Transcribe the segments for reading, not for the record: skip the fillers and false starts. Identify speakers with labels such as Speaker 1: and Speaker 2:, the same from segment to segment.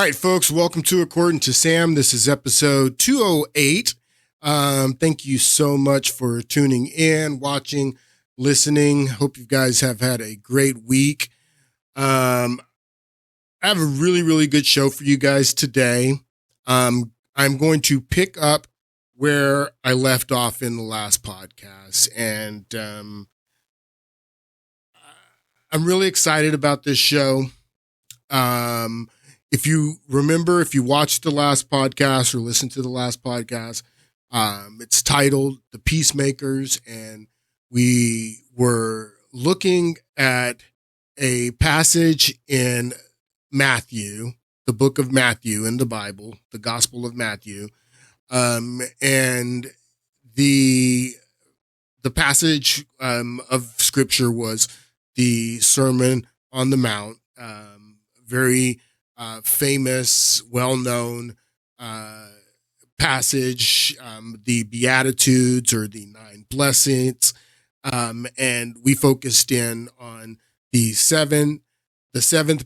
Speaker 1: right, folks, welcome to According to Sam. This is episode 208. Thank you so much for tuning in, watching, listening. Hope you guys have had a great week. I have a really good show for you guys today. I'm going to pick up where I left off in the last podcast, and I'm really excited about this show. If you remember, if you watched the last podcast or listened to the last podcast, it's titled The Peacemakers, and we were looking at a passage in Matthew, the book of Matthew in the Bible, the Gospel of Matthew. And the passage of scripture was the Sermon on the Mount, very famous, well-known passage, the Beatitudes or the 9 blessings. And we focused in on the seventh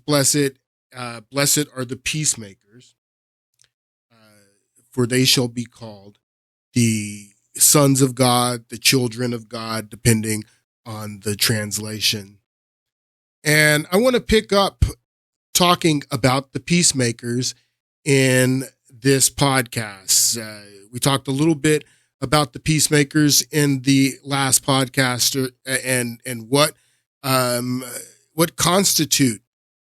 Speaker 1: blessed, blessed are the peacemakers, for they shall be called the sons of God, the children of God, depending on the translation. And I want to pick up talking about the peacemakers in this podcast. We talked a little bit about the peacemakers in the last podcast, and what constitute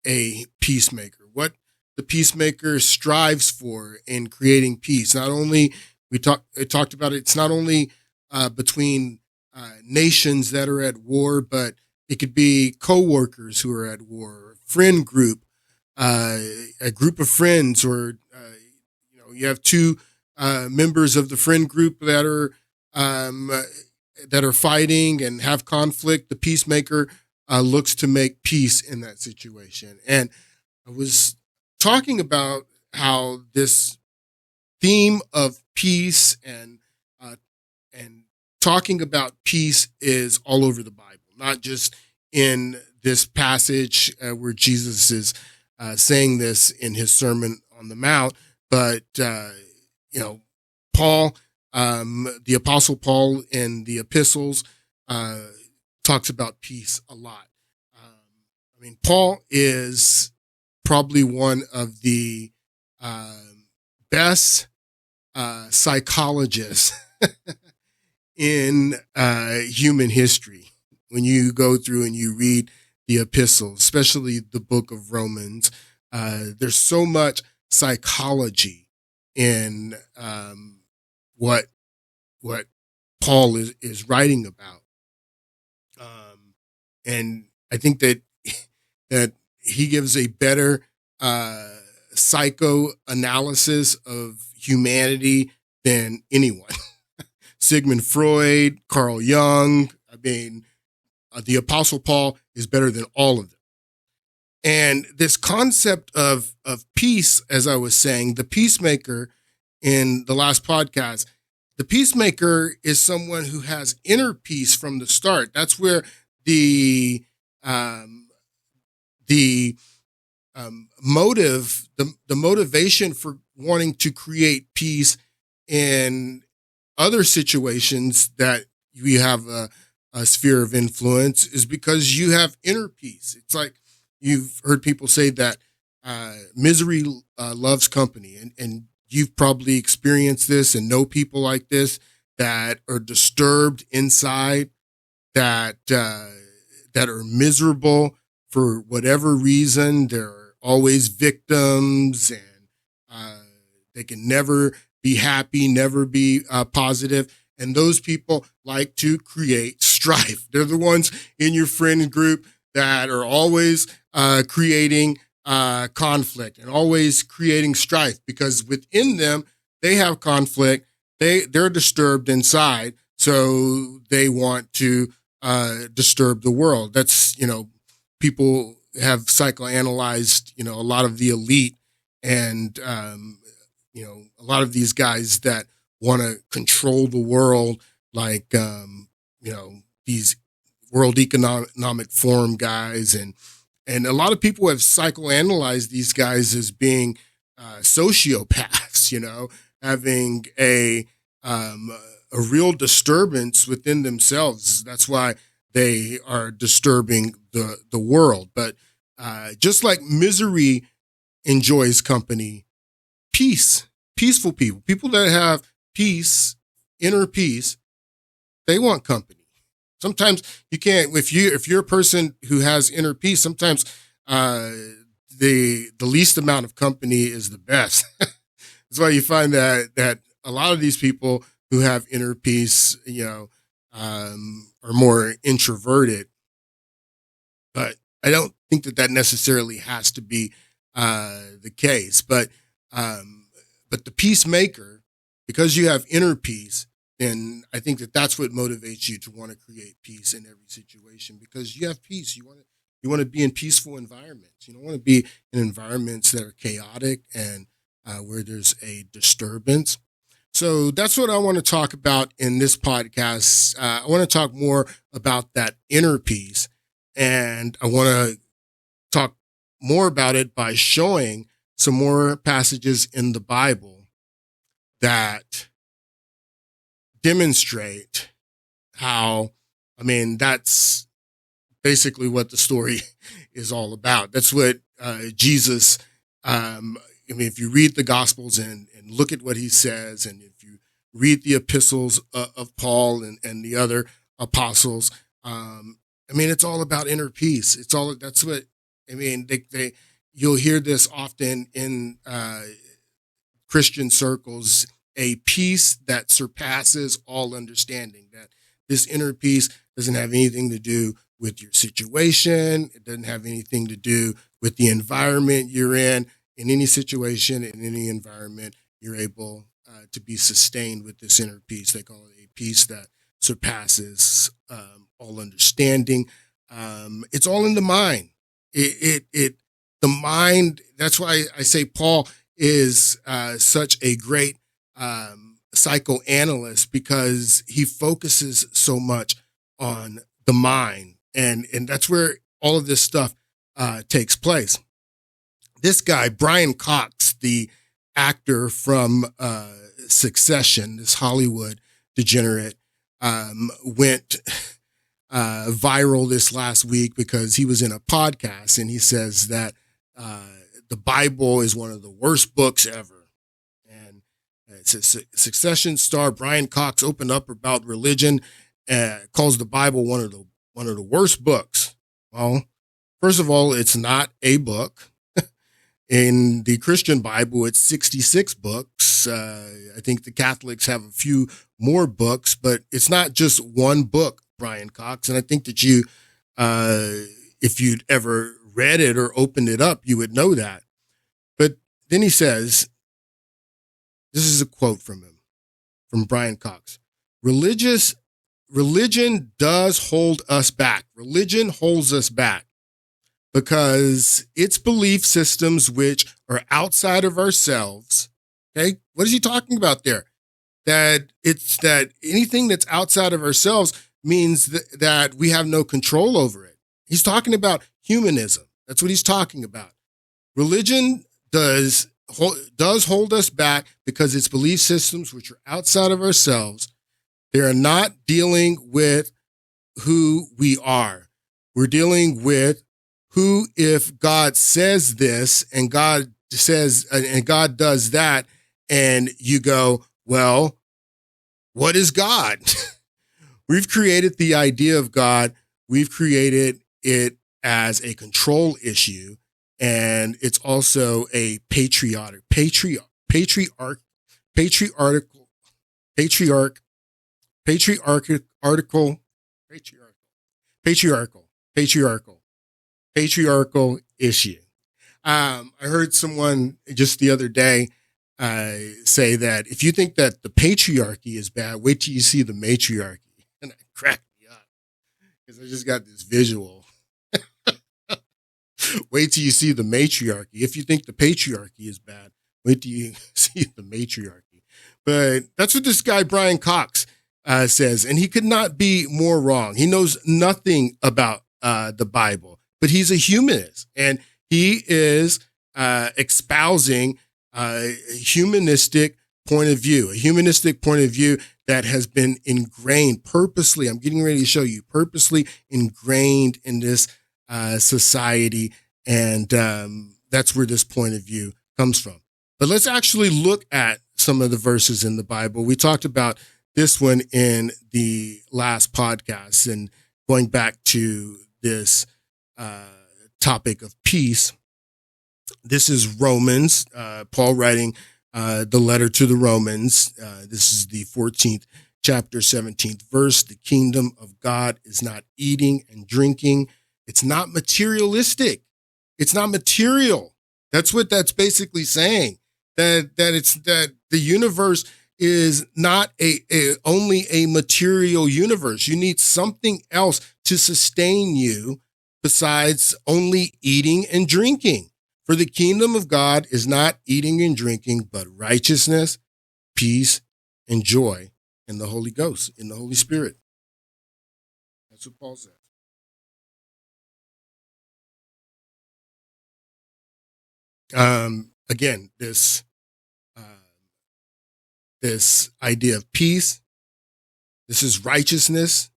Speaker 1: a peacemaker, what the peacemaker strives for in creating peace. Not only talked about it, it's not only between nations that are at war, but it could be co-workers who are at war, friend group, a group of friends, or you have two members of the friend group that are fighting and have conflict. The peacemaker looks to make peace in that situation. And I was talking about how this theme of peace and talking about peace is all over the Bible, not just in this passage where Jesus is saying this in his Sermon on the Mount, but Paul, the Apostle Paul in the epistles, talks about peace a lot. Paul is probably one of the best psychologists in human history. When you go through and you read the epistles, especially the book of Romans, there's so much psychology in what Paul is writing about, and I think that he gives a better psychoanalysis of humanity than anyone. Sigmund Freud, Carl Jung. The Apostle Paul is better than all of them. And this concept of peace, as I was saying, the peacemaker in the last podcast, the peacemaker is someone who has inner peace from the start. That's where the motive, the motivation for wanting to create peace in other situations that you have a sphere of influence is because you have inner peace. It's like you've heard people say that misery loves company, and you've probably experienced this and know people like this that are disturbed inside, that are miserable for whatever reason. They're always victims, and they can never be happy, never be positive. And those people like to create strife. They're the ones in your friend group that are always creating conflict and always creating strife, because within them, they have conflict. They're disturbed inside, so they want to disturb the world. That's, people have psychoanalyzed, a lot of the elite and, a lot of these guys that want to control the world, like, these World Economic Forum guys. And a lot of people have psychoanalyzed these guys as being sociopaths, having a real disturbance within themselves. That's why they are disturbing the world. But just like misery enjoys company, peaceful people that have peace, inner peace, they want company. Sometimes you can't, if you're a person who has inner peace, sometimes the least amount of company is the best. That's why you find that a lot of these people who have inner peace, are more introverted. But I don't think that necessarily has to be the case. But the peacemaker, because you have inner peace, then I think that's what motivates you to want to create peace in every situation, because you have peace. You want to be in peaceful environments. You don't want to be in environments that are chaotic and where there's a disturbance. So that's what I want to talk about in this podcast. I want to talk more about that inner peace, and I want to talk more about it by showing some more passages in the Bible that demonstrate how, that's basically what the story is all about. That's what Jesus, if you read the Gospels and look at what he says, and if you read the epistles of Paul and the other apostles, it's all about inner peace. That's what, you'll hear this often in Christian circles, a peace that surpasses all understanding. That this inner peace doesn't have anything to do with your situation. It doesn't have anything to do with the environment you're in. In any situation, in any environment, you're able to be sustained with this inner peace. They call it a peace that surpasses all understanding. It's all in the mind. The mind. That's why I say Paul is such a great psychoanalyst, because he focuses so much on the mind, and that's where all of this stuff takes place. This guy, Brian Cox, the actor from Succession, this Hollywood degenerate, went viral this last week because he was in a podcast and he says that the Bible is one of the worst books ever. And it says Succession star Brian Cox opened up about religion, calls the Bible one of the worst books. Well, first of all, it's not a book. In the Christian Bible, it's 66 books. I think the Catholics have a few more books, but it's not just one book, Brian Cox. And I think that you, if you'd ever read it or opened it up, you would know that. But then he says, this is a quote from him, from Brian Cox. Religion does hold us back. Religion holds us back, because it's belief systems which are outside of ourselves. Okay. What is he talking about there? That anything that's outside of ourselves means that we have no control over it. He's talking about humanism. That's what he's talking about. Religion does hold us back because it's belief systems which are outside of ourselves. They are not dealing with who we are. We're dealing with who, if God says this and God says, and God does that, and you go, well, what is God? We've created the idea of God. We've created it as a control issue. And it's also a patriarchal issue. I heard someone just the other day say that if you think that the patriarchy is bad, wait till you see the matriarchy. And it cracked me up because I just got this visual. Wait till you see the matriarchy. If you think the patriarchy is bad, wait till you see the matriarchy. But that's what this guy, Brian Cox, says. And he could not be more wrong. He knows nothing about the Bible, but he's a humanist, and he is espousing humanistic point of view, a humanistic point of view that has been ingrained purposely. I'm getting ready to show you purposely ingrained in this society. And that's where this point of view comes from. But let's actually look at some of the verses in the Bible. We talked about this one in the last podcast, and going back to this topic of peace. This is Romans, Paul writing the letter to the Romans. This is the 14th chapter, 17th verse. The kingdom of God is not eating and drinking. It's not materialistic. It's not material. That's what that's basically saying. That the universe is not only a material universe. You need something else to sustain you besides only eating and drinking. For the kingdom of God is not eating and drinking, but righteousness, peace, and joy in the Holy Ghost, in the Holy Spirit. That's what Paul says. Again, this idea of peace, this is righteousness,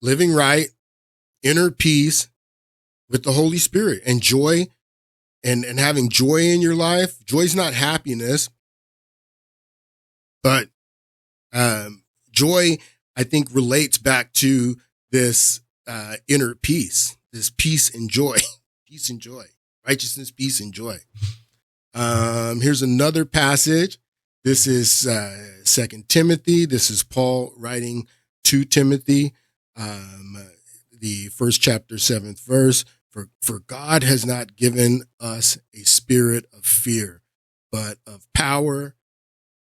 Speaker 1: living right, inner peace with the Holy Spirit, and joy, and having joy in your life. Joy is not happiness, but joy, I think, relates back to this inner peace, this peace and joy, peace and joy, righteousness, peace, and joy. Here's another passage. This is 2 Timothy. This is Paul writing to Timothy, the first chapter, 7th verse. For God has not given us a spirit of fear, but of power,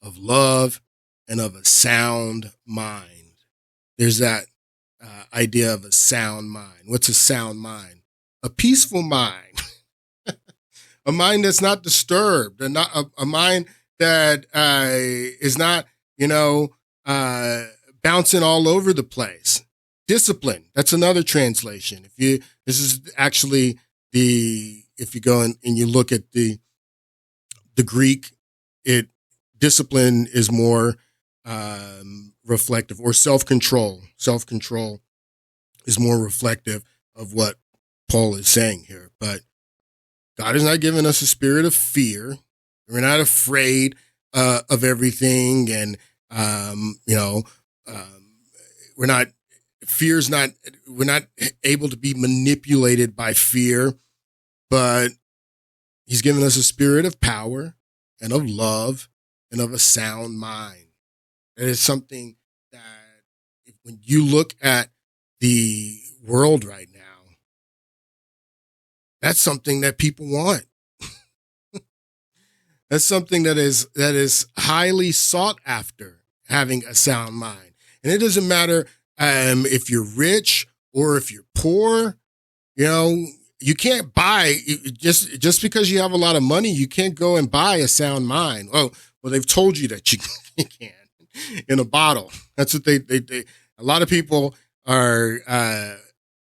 Speaker 1: of love, and of a sound mind. There's that idea of a sound mind. What's a sound mind? A peaceful mind, a mind that's not disturbed, and not a mind that is not, bouncing all over the place. Discipline. That's another translation. This is actually if you go and you look at the Greek, discipline is more reflective, or self-control. Self-control is more reflective of what Paul is saying here. But God has not given us a spirit of fear. We're not afraid of everything, and we're not able to be manipulated by fear, but he's given us a spirit of power and of love and of a sound mind. That is something that when you look at the world right now, that's something that people want. That's something that is highly sought after, having a sound mind. And it doesn't matter if you're rich or if you're poor. You can't buy, just because you have a lot of money, you can't go and buy a sound mind. Oh, well, they've told you that you can in a bottle. That's what they a lot of people are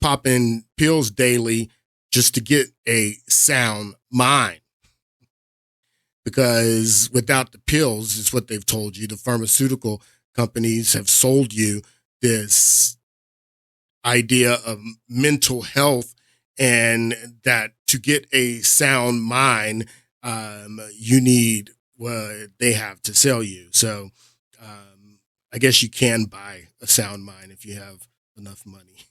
Speaker 1: popping pills daily just to get a sound mind. Because without the pills, is what they've told you, the pharmaceutical companies have sold you this idea of mental health, and that to get a sound mind, you need what they have to sell you. So I guess you can buy a sound mind if you have enough money.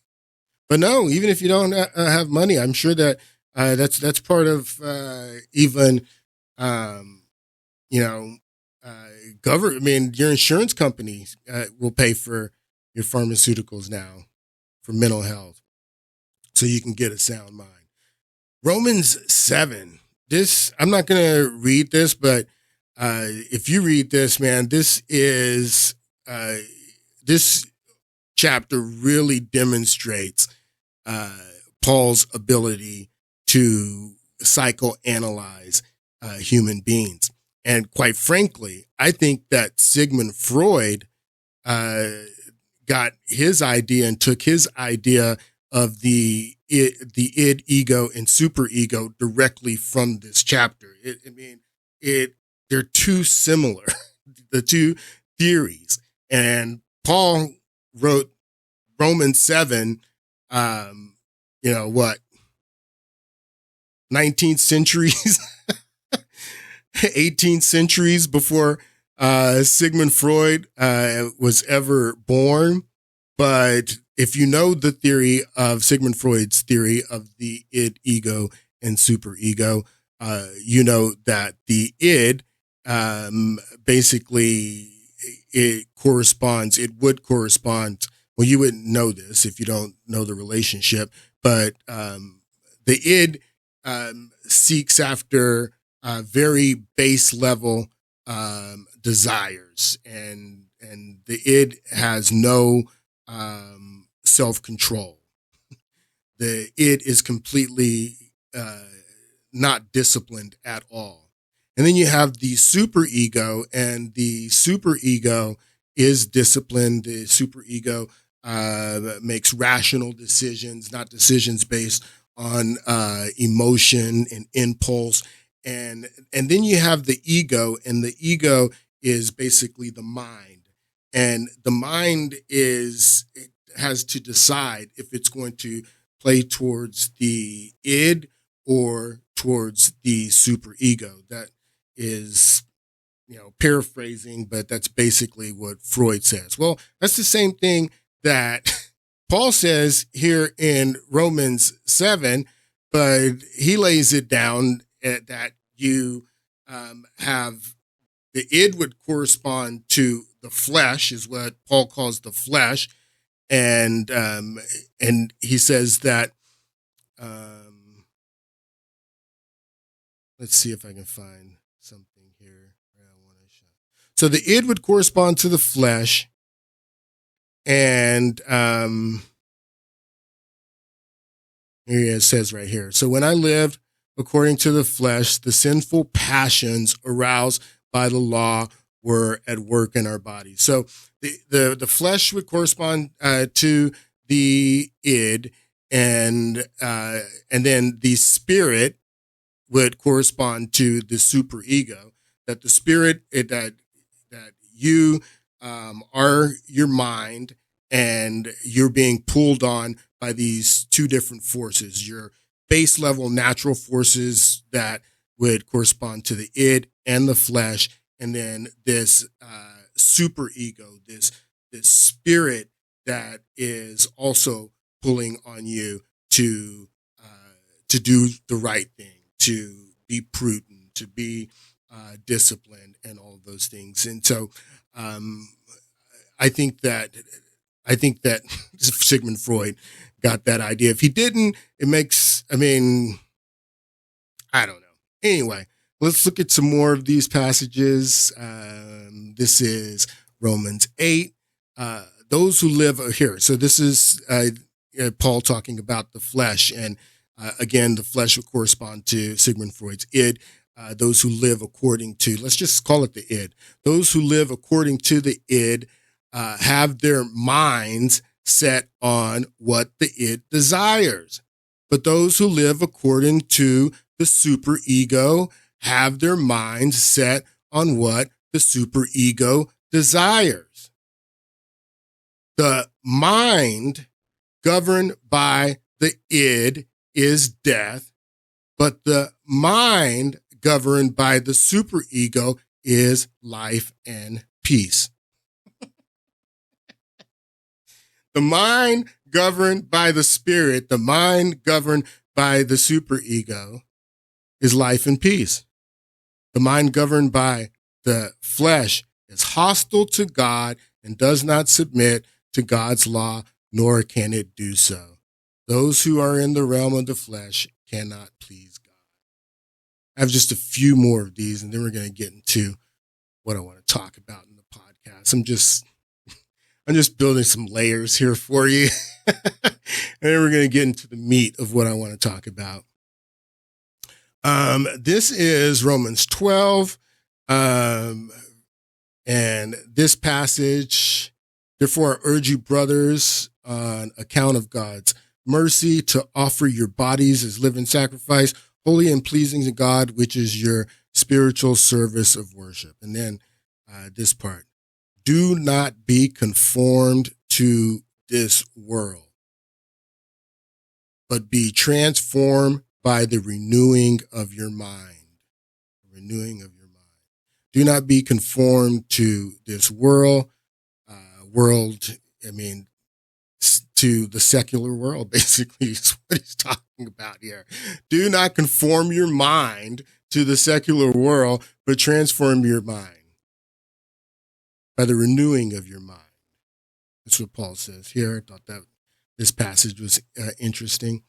Speaker 1: But no, even if you don't have money, I'm sure that that's part of even government. I mean, your insurance company will pay for your pharmaceuticals now for mental health, so you can get a sound mind. Romans 7. This, I'm not going to read this, but if you read this, man, this chapter really demonstrates Paul's ability to psychoanalyze human beings. And quite frankly, I think that Sigmund Freud got his idea and took his idea of the id, ego, and superego directly from this chapter. They're too similar, the two theories. And Paul wrote Romans 7, 19th centuries, 18th centuries before Sigmund Freud was ever born. But if you know the theory of Sigmund Freud's theory of the id, ego, and superego, you know that the id basically it would correspond. Well, you wouldn't know this if you don't know the relationship, but the id seeks after very base level desires, and the id has no self-control. The id is completely not disciplined at all. And then you have the superego, and the superego is disciplined. The superego makes rational decisions, not decisions based on emotion and impulse. And then you have the ego, and the ego is basically the mind. And the mind has to decide if it's going to play towards the id or towards the superego. That is, paraphrasing, but that's basically what Freud says. Well, that's the same thing that Paul says here in Romans 7, but he lays it down that you have the id would correspond to the flesh, is what Paul calls the flesh, and he says that. Let's see if I can find something here. So the id would correspond to the flesh, and here it says right here. So when I lived according to the flesh, the sinful passions aroused by the law were at work in our bodies. So the flesh would correspond to the id, and then the spirit would correspond to the superego. That the spirit that you are your mind, and you're being pulled on by these two different forces. Your base level natural forces that would correspond to the id and the flesh, and then this superego, this spirit that is also pulling on you to do the right thing, to be prudent, to be disciplined, and all of those things. And so I think that Sigmund Freud got that idea. If he didn't, it makes, I don't know. Anyway, let's look at some more of these passages. This is Romans 8. Those who live here. So this is Paul talking about the flesh. And again, the flesh would correspond to Sigmund Freud's id. Those who live according to, let's just call it the id. Those who live according to the id have their minds set on what the id desires. But those who live according to the superego have their minds set on what the superego desires. The mind governed by the id is death, but the mind governed by the superego is life and peace. The mind governed by the spirit, the mind governed by the superego is life and peace. The mind governed by the flesh is hostile to God and does not submit to God's law, nor can it do so. Those who are in the realm of the flesh cannot please God. I have just a few more of these, and then we're going to get into what I want to talk about in the podcast. I'm just building some layers here for you. And then we're going to get into the meat of what I want to talk about. This is Romans 12. And this passage, therefore I urge you, brothers, on account of God's mercy, to offer your bodies as living sacrifice, holy and pleasing to God, which is your spiritual service of worship. And then this part, do not be conformed to this world, but be transformed by the renewing of your mind. Renewing of your mind. Do not be conformed to this world, to the secular world, basically, is what he's talking about here. Do not conform your mind to the secular world, but transform your mind by the renewing of your mind. That's what Paul says here. I thought that this passage was interesting.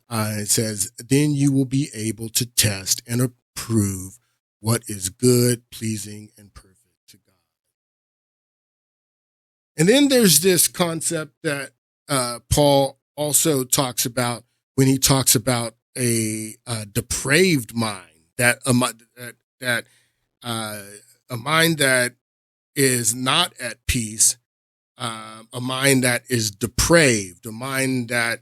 Speaker 1: It says, then you will be able to test and approve what is good, pleasing, and perfect to God. And then there's this concept that Paul also talks about when he talks about a depraved mind, that a mind that is not at peace, a mind that is depraved, a mind that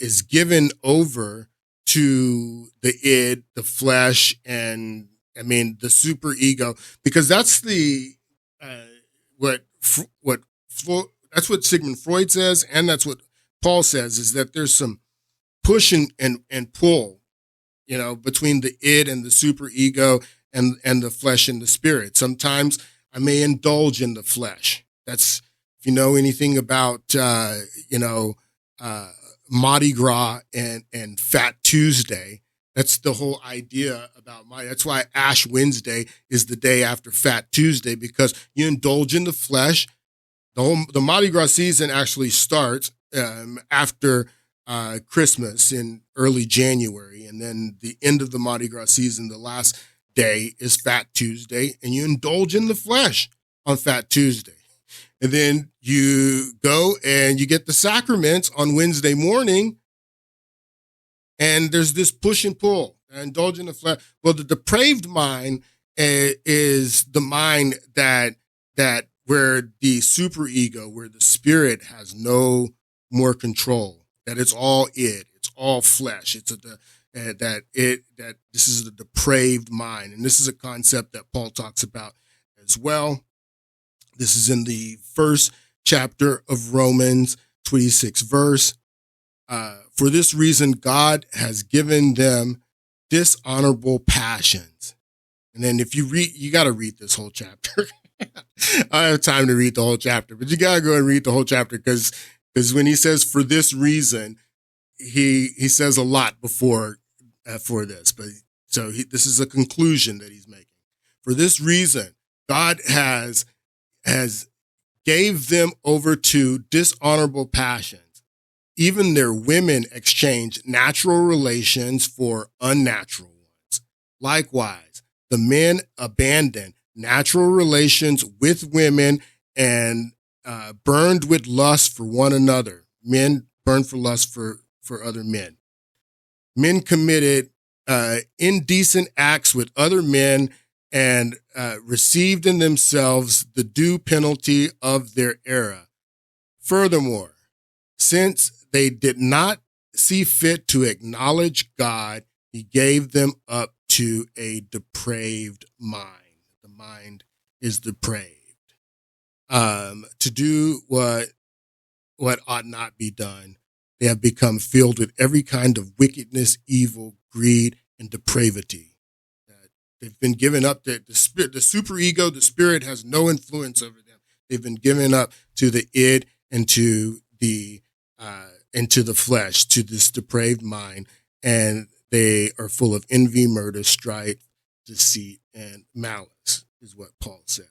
Speaker 1: is given over to the id, the flesh, and the super ego, because that's that's what Sigmund Freud says, and that's what Paul says, is that there's some push and pull, between the id and the super ego and the flesh and the spirit. Sometimes I may indulge in the flesh. That's, if you know anything about, Mardi Gras and Fat Tuesday, that's the whole idea about that's why Ash Wednesday is the day after Fat Tuesday, because you indulge in the flesh. The Mardi Gras season actually starts after Christmas in early January, and then the end of the Mardi Gras season, the last day, is Fat Tuesday, and you indulge in the flesh on Fat Tuesday. And then you go and you get the sacraments on Wednesday morning, and there's this push and pull, indulge in the flesh. Well, the depraved mind is the mind that where the superego, where the spirit has no more control, that it's all it's all flesh. It's that this is the depraved mind, and this is a concept that Paul talks about as well. This is in the first chapter of Romans, 26th verse. For this reason, God has given them dishonorable passions. And then if you read, you got to read this whole chapter. I don't have time to read the whole chapter, but you got to go and read the whole chapter, because when he says for this reason, he says a lot before for this. But so this is a conclusion that he's making. For this reason, God has gave them over to dishonorable passions. Even their women exchange natural relations for unnatural ones. Likewise, the men abandon natural relations with women and burned with lust for one another. Men burned for lust for other men. Men committed indecent acts with other men and received in themselves the due penalty of their error. Furthermore, since they did not see fit to acknowledge God, he gave them up to a depraved mind. The mind is depraved. To do what ought not be done. They have become filled with every kind of wickedness, evil, greed, and depravity. They've been given up to the spirit, the superego, the spirit has no influence over them. They've been given up to the id and to the flesh, to this depraved mind, and they are full of envy, murder, strife, deceit, and malice, is what Paul says.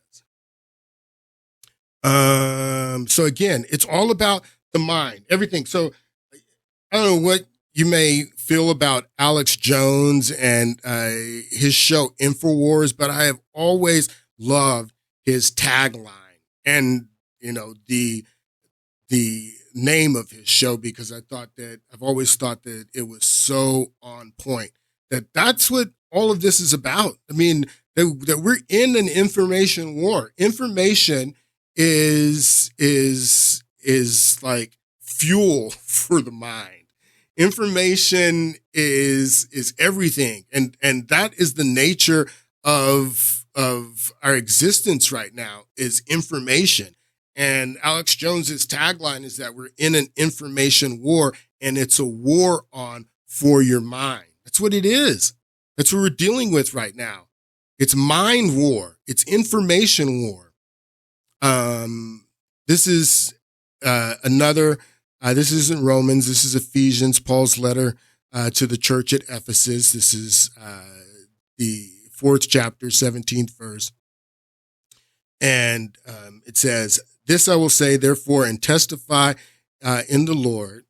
Speaker 1: So again, it's all about the mind, everything. So I don't know what you may feel about Alex Jones and his show InfoWars, but I have always loved his tagline and, the name of his show, because I've always thought that it was so on point, that's what all of this is about. I mean, that we're in an information war. Information is like fuel for the mind. Information is everything, and that is the nature of our existence right now, is information. And Alex Jones's tagline is that we're in an information war, and it's a war on for your mind. That's what it is. That's what we're dealing with right now. It's mind war. It's information war. This is another. This isn't Romans. This is Ephesians, Paul's letter to the church at Ephesus. This is the 4th chapter, 17th verse. And it says, "This I will say, therefore, and testify in the Lord,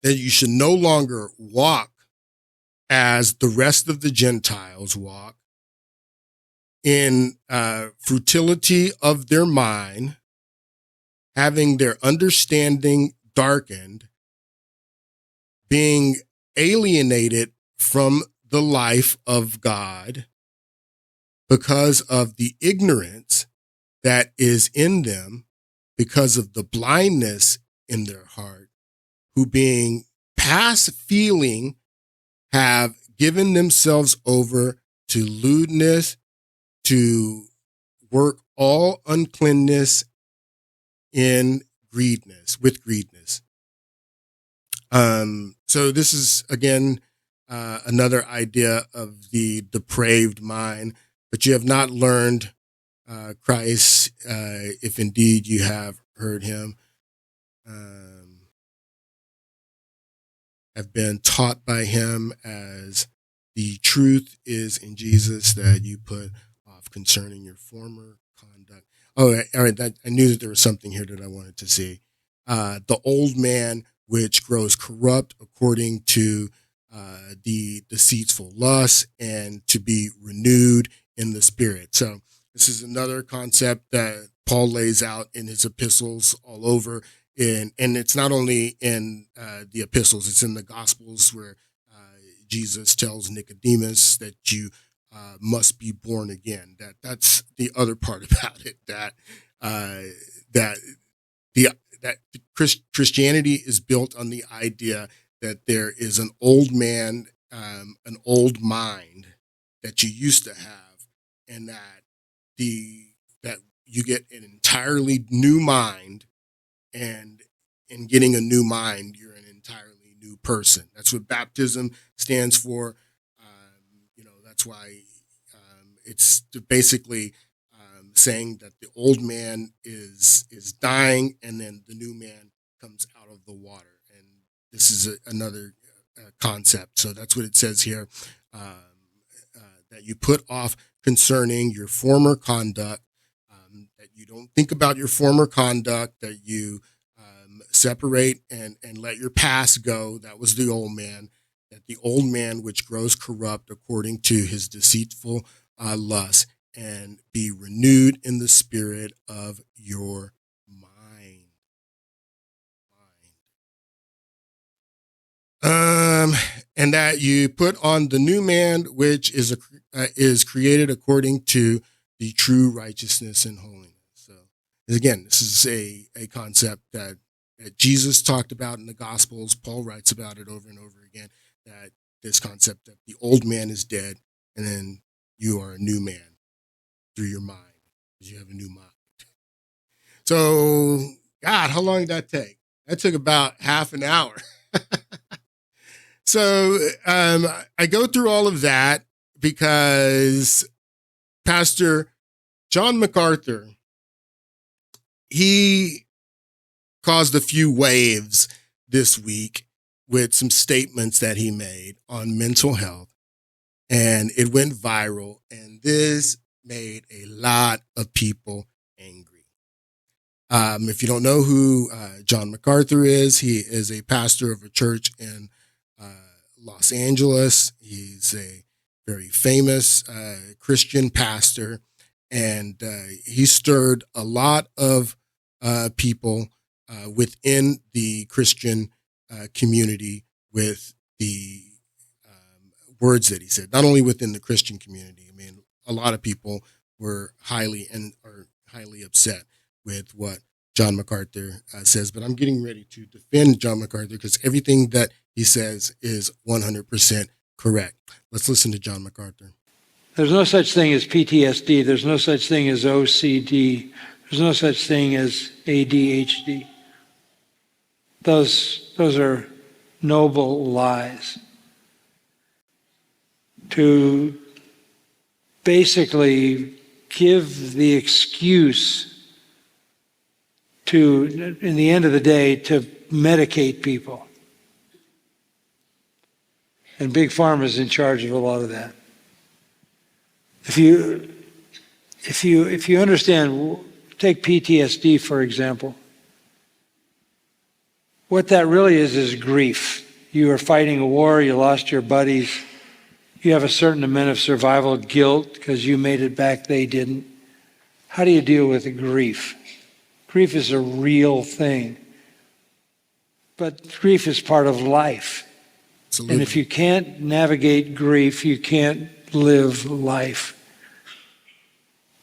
Speaker 1: that you should no longer walk as the rest of the Gentiles walk, in futility of their mind, having their understanding darkened, being alienated from the life of God because of the ignorance that is in them, because of the blindness in their heart, who being past feeling have given themselves over to lewdness, to work all uncleanness in greedness, with greedness." So this is, again, another idea of the depraved mind. "But you have not learned Christ, if indeed you have heard him, have been taught by him, as the truth is in Jesus, that you put off concerning your former conduct." Oh, all right. I knew that there was something here that I wanted to see. "The old man, which grows corrupt according to the deceitful lusts, and to be renewed in the spirit." So this is another concept that Paul lays out in his epistles all over. And it's not only in the epistles, it's in the Gospels, where Jesus tells Nicodemus that you must be born again. That's the other part about it, that Christianity is built on the idea that there is an old man, an old mind that you used to have, and that you get an entirely new mind, and in getting a new mind, you're an entirely new person. That's what baptism stands for. That's why it's basically saying that the old man is dying, and then the new man comes out of the water. And this is another concept. So that's what it says here, that you put off concerning your former conduct, that you don't think about your former conduct, that you separate and let your past go. That was the old man. That the old man, which grows corrupt according to his deceitful lust, and be renewed in the spirit of your mind. And that you put on the new man, which is created according to the true righteousness and holiness. So again, this is a concept that Jesus talked about in the Gospels. Paul writes about it over and over again, that this concept that the old man is dead, and then you are a new man through your mind, because you have a new mind. So, God, how long did that take? That took about half an hour. So I go through all of that because Pastor John MacArthur, he caused a few waves this week with some statements that he made on mental health, and it went viral, and this made a lot of people angry. If you don't know who John MacArthur is, he is a pastor of a church in Los Angeles. He's a very famous Christian pastor, and he stirred a lot of people within the Christian community with the words that he said. Not only within the Christian community, I mean, a lot of people were highly upset with what John MacArthur says, but I'm getting ready to defend John MacArthur because everything that he says is 100% correct. Let's listen to John MacArthur.
Speaker 2: There's no such thing as PTSD. There's no such thing as OCD. There's no such thing as ADHD. Those are noble lies. To basically give the excuse to, in the end of the day, to medicate people. And Big Pharma is in charge of a lot of that. If you understand, take PTSD for example. What that really is grief. You are fighting a war, you lost your buddies, you have a certain amount of survival guilt because you made it back, they didn't. How do you deal with the grief? Grief is a real thing. But grief is part of life.
Speaker 1: Absolutely.
Speaker 2: And if you can't navigate grief, you can't live life.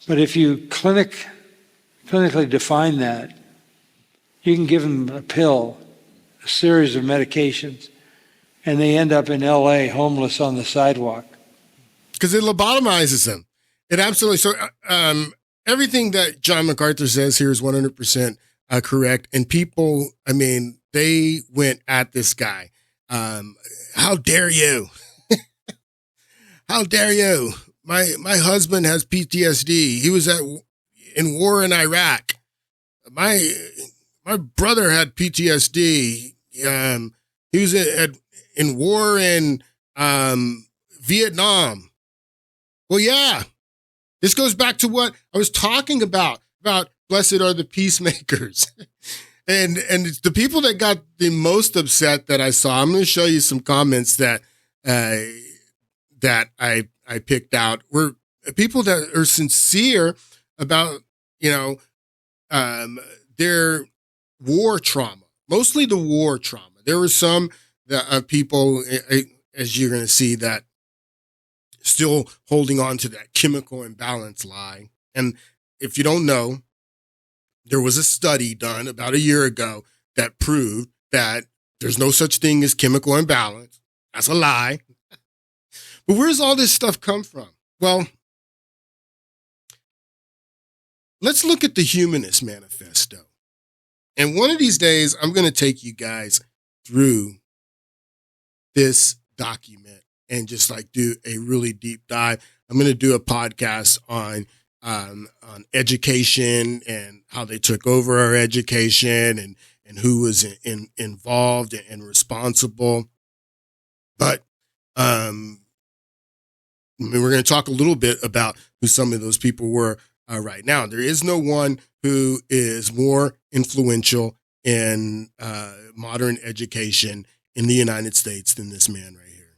Speaker 2: But if you clinically define that, you can give them a pill, a series of medications, and they end up in LA homeless on the sidewalk.
Speaker 1: Because it lobotomizes them. It absolutely, so everything that John MacArthur says here is 100% correct. And people, I mean, they went at this guy. How dare you? How dare you? My husband has PTSD. He was in war in Iraq. My brother had PTSD. He was in war in Vietnam. Well, yeah. This goes back to what I was talking about blessed are the peacemakers. and the people that got the most upset that I saw, I'm going to show you some comments that I picked out, were people that are sincere about, their war trauma, mostly the war trauma. There were some people, as you're going to see, that still holding on to that chemical imbalance lie. And if you don't know, there was a study done about a year ago that proved that there's no such thing as chemical imbalance. That's a lie. But where's all this stuff come from? Well, let's look at the Humanist Manifesto. And one of these days, I'm going to take you guys through this document and just like do a really deep dive. I'm going to do a podcast on education and how they took over our education and who was involved and responsible. But we're going to talk a little bit about who some of those people were right now. There is no one who is more influential in modern education in the United States than this man right here.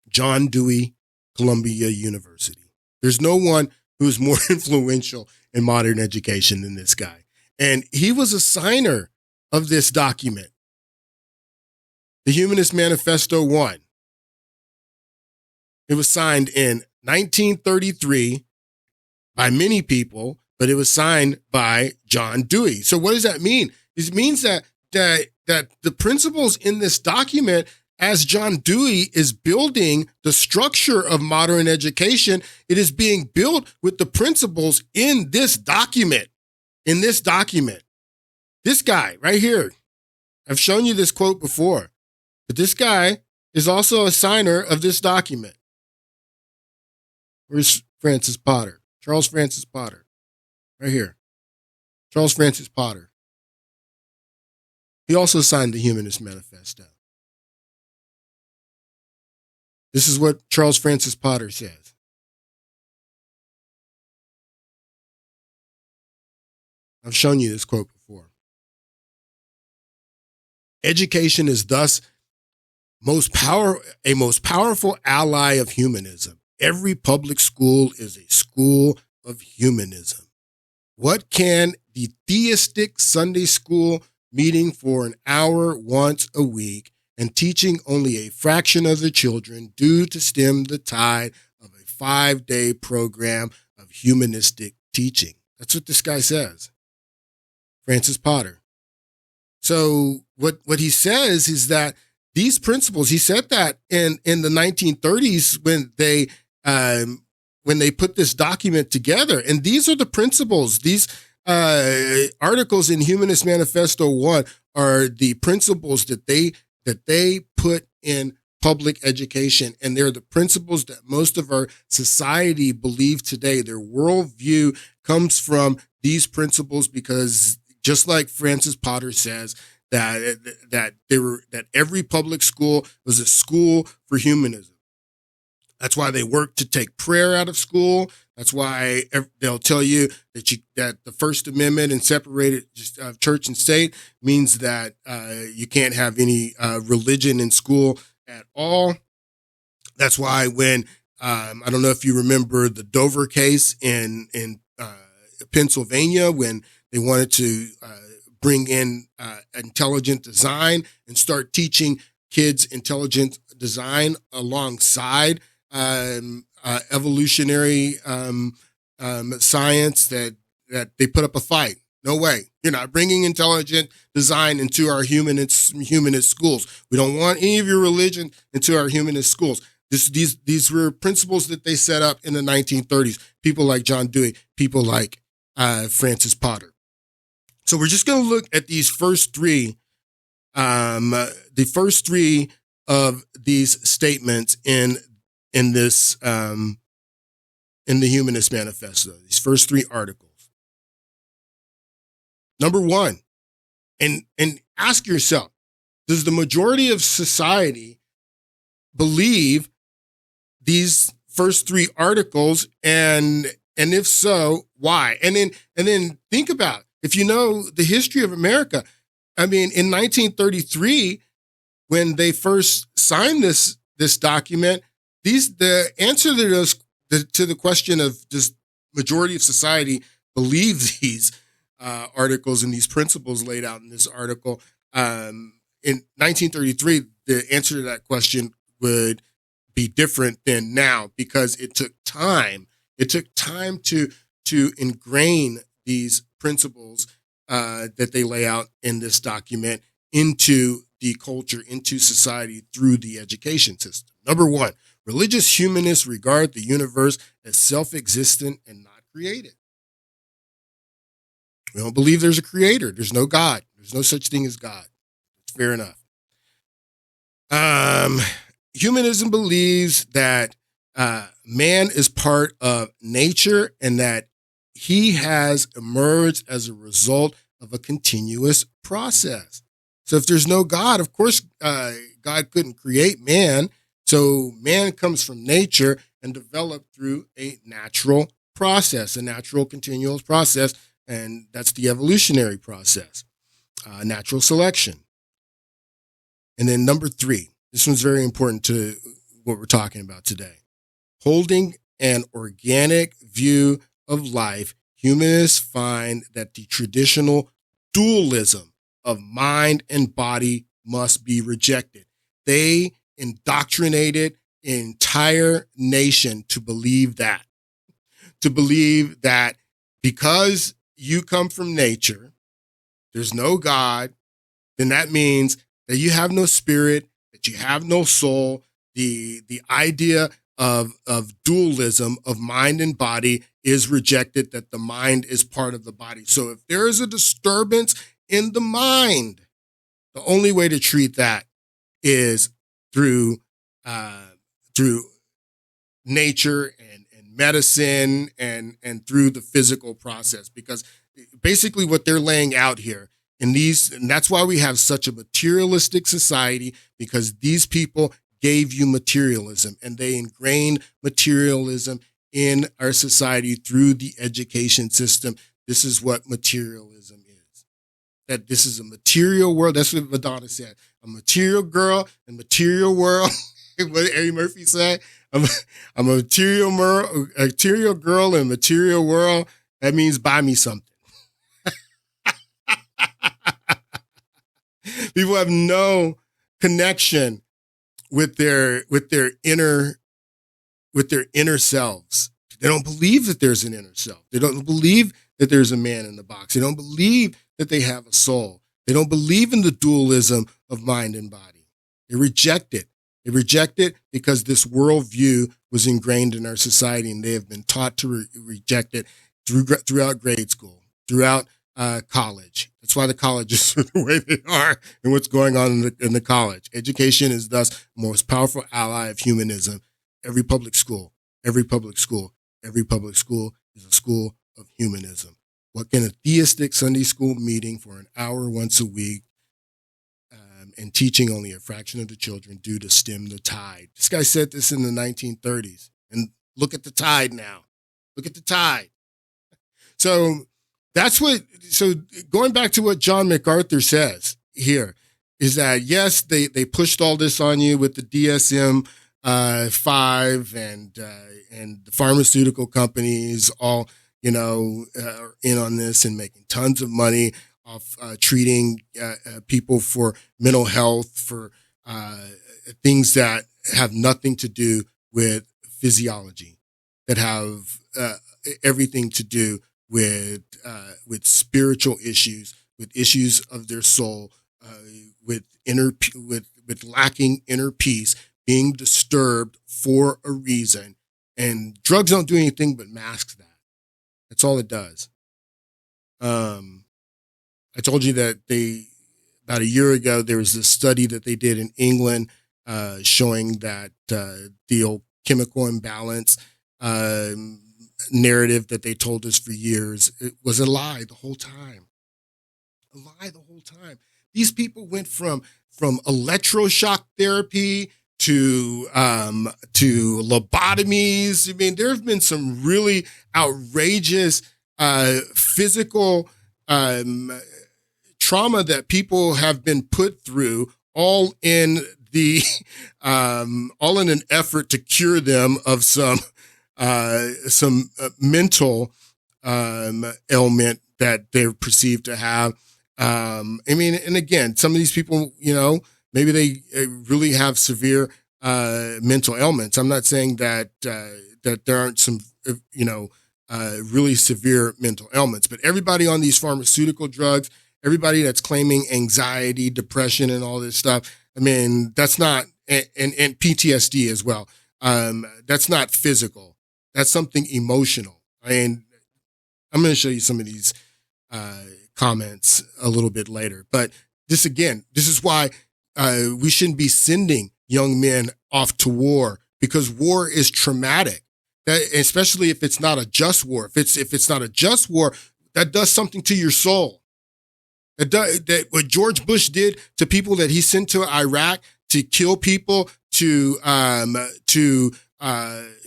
Speaker 1: John Dewey, Columbia University. There's no one who's more influential in modern education than this guy. And he was a signer of this document. The Humanist Manifesto 1. It was signed in 1933 by many people, but it was signed by John Dewey. So what does that mean? It means that the principles in this document, as John Dewey is building the structure of modern education, it is being built with the principles in this document. In this document. This guy right here, I've shown you this quote before, but this guy is also a signer of this document. Where's Francis Potter? Charles Francis Potter. Right here. Charles Francis Potter. He also signed the Humanist Manifesto. This is what Charles Francis Potter says. I've shown you this quote before. Education is thus a most powerful ally of humanism. Every public school is a school of humanism. What can the theistic Sunday school meeting for an hour once a week and teaching only a fraction of the children do to stem the tide of a 5-day program of humanistic teaching? That's what this guy says, Francis Potter. So what he says is that these principles, he said that in the 1930s when they put this document together, and these are the principles. These articles in Humanist Manifesto 1 are the principles that they put in public education, and they're the principles that most of our society believe today. Their worldview comes from these principles because, just like Francis Potter says, that every public school was a school for humanism. That's why they work to take prayer out of school. That's why they'll tell you that the First Amendment and separated church and state means that you can't have any religion in school at all. That's why when I don't know if you remember the Dover case in Pennsylvania, when they wanted to bring in intelligent design and start teaching kids intelligent design alongside evolutionary science, that they put up a fight. No way. You're not bringing intelligent design into our humanist schools. We don't want any of your religion into our humanist schools. These were principles that they set up in the 1930s. People like John Dewey, people like Francis Potter. So we're just going to look at these first three, the first three of these statements in this in the Humanist Manifesto. These first three articles. Number one, and ask yourself, does the majority of society believe these first three articles, and if so, why? And then think about, if you know the history of America, I mean, in 1933, when they first signed this document, the answer to the question of does majority of society believe these articles and these principles laid out in this article, in 1933, the answer to that question would be different than now, because it took time. It took time to ingrain these principles that they lay out in this document into the culture, into society through the education system. Number one, religious humanists regard the universe as self-existent and not created. We don't believe there's a creator. There's no God. There's no such thing as God. It's fair enough. Humanism believes that man is part of nature and that he has emerged as a result of a continuous process. So if there's no God, of course, God couldn't create man. So man comes from nature and developed through a natural process, a natural continuous process. And that's the evolutionary process, natural selection. And then number three, this one's very important to what we're talking about today. Holding an organic view of life, humanists find that the traditional dualism of mind and body must be rejected. They indoctrinated an entire nation to believe that because you come from nature, there's no God, then that means that you have no spirit, that you have no soul. The idea of dualism of mind and body is rejected, that the mind is part of the body. So if there is a disturbance in the mind, the only way to treat that is through nature and medicine and through the physical process, because basically what they're laying out here and that's why we have such a materialistic society, because these people gave you materialism and they ingrained materialism in our society through the education system. This is what materialism is. That this is a material world. That's what Madonna said. A material girl in material world. What did Eddie Murphy say? I'm a material girl in a material world. That means buy me something. People have no connection with their inner selves. They don't believe that there's an inner self. They don't believe that there's a man in the box. They don't believe that they have a soul. They don't believe in the dualism of mind and body. They reject it. They reject it because this worldview was ingrained in our society, and they have been taught to reject it throughout grade school, throughout college. That's why the colleges are the way they are and what's going on in the college. Education is thus the most powerful ally of humanism. Every public school is a school of humanism. What can a theistic Sunday school meeting for an hour once a week and teaching only a fraction of the children do to stem the tide? This guy said this in the 1930s. And look at the tide now. Look at the tide. So going back to what John MacArthur says here is that, yes, they pushed all this on you with the DSM-5 and the pharmaceutical companies all, are in on this and making tons of money off treating people for mental health, for things that have nothing to do with physiology, that have everything to do with spiritual issues, with issues of their soul, with lacking inner peace, being disturbed for a reason. And drugs don't do anything but mask that. That's all it does. I told you that about a year ago, there was this study that they did in England showing that the old chemical imbalance narrative that they told us for years, it was a lie the whole time. A lie the whole time. These people went from electroshock therapy to lobotomies. I mean, there have been some really outrageous physical trauma that people have been put through, all in an effort to cure them of some mental ailment that they're perceived to have. And again, some of these people, maybe they really have severe mental ailments. I'm not saying that there aren't some, really severe mental ailments, but everybody on these pharmaceutical drugs, everybody that's claiming anxiety, depression, and all this stuff, I mean, that's not, and PTSD as well. That's not physical. That's something emotional. And I'm going to show you some of these comments a little bit later. But this is why we shouldn't be sending young men off to war, because war is traumatic. That, especially if it's not a just war. If it's not a just war, that does something to your soul. That what George Bush did to people that he sent to Iraq to kill people, to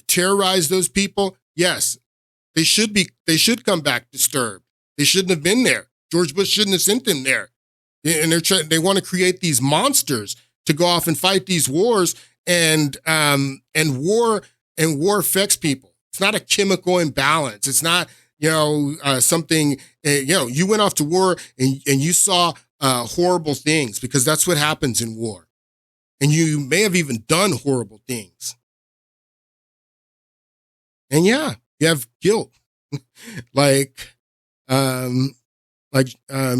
Speaker 1: terrorize those people. Yes, they should come back disturbed. They shouldn't have been there. George Bush shouldn't have sent them there. And they want to create these monsters to go off and fight these wars, and war affects people. It's not a chemical imbalance. It's not, something, you went off to war and you saw horrible things, because that's what happens in war. And you may have even done horrible things. And yeah, you have guilt. like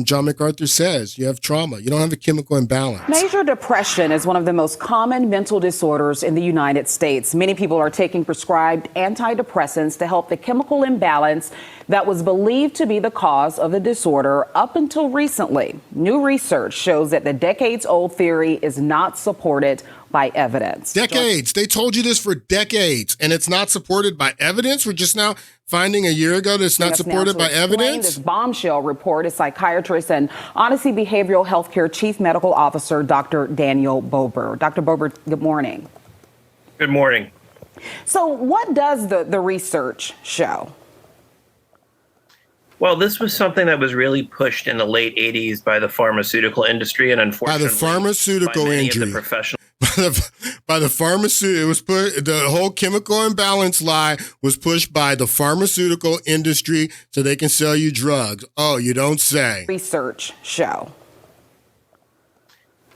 Speaker 1: John MacArthur says, you have trauma. You don't have a chemical imbalance.
Speaker 3: Major depression is one of the most common mental disorders in the United States. Many people are taking prescribed antidepressants to help the chemical imbalance that was believed to be the cause of the disorder up until recently. New research shows that the decades-old theory is not supported by evidence.
Speaker 1: Decades. They told you this for decades, and it's not supported by evidence. We're just now finding a year ago that it's not supported by evidence.
Speaker 3: This bombshell report is psychiatrist and Odyssey Behavioral Healthcare Chief Medical Officer, Dr. Daniel Bober. Dr. Bober, good morning.
Speaker 4: Good morning.
Speaker 3: So what does the research show?
Speaker 4: Well, this was something that was really pushed in the late 80s by the pharmaceutical industry, and unfortunately,
Speaker 1: by the pharmaceutical industry. By the pharmaceutical, it was put. The whole chemical imbalance lie was pushed by the pharmaceutical industry so they can sell you drugs. Oh, you don't say.
Speaker 3: Research show.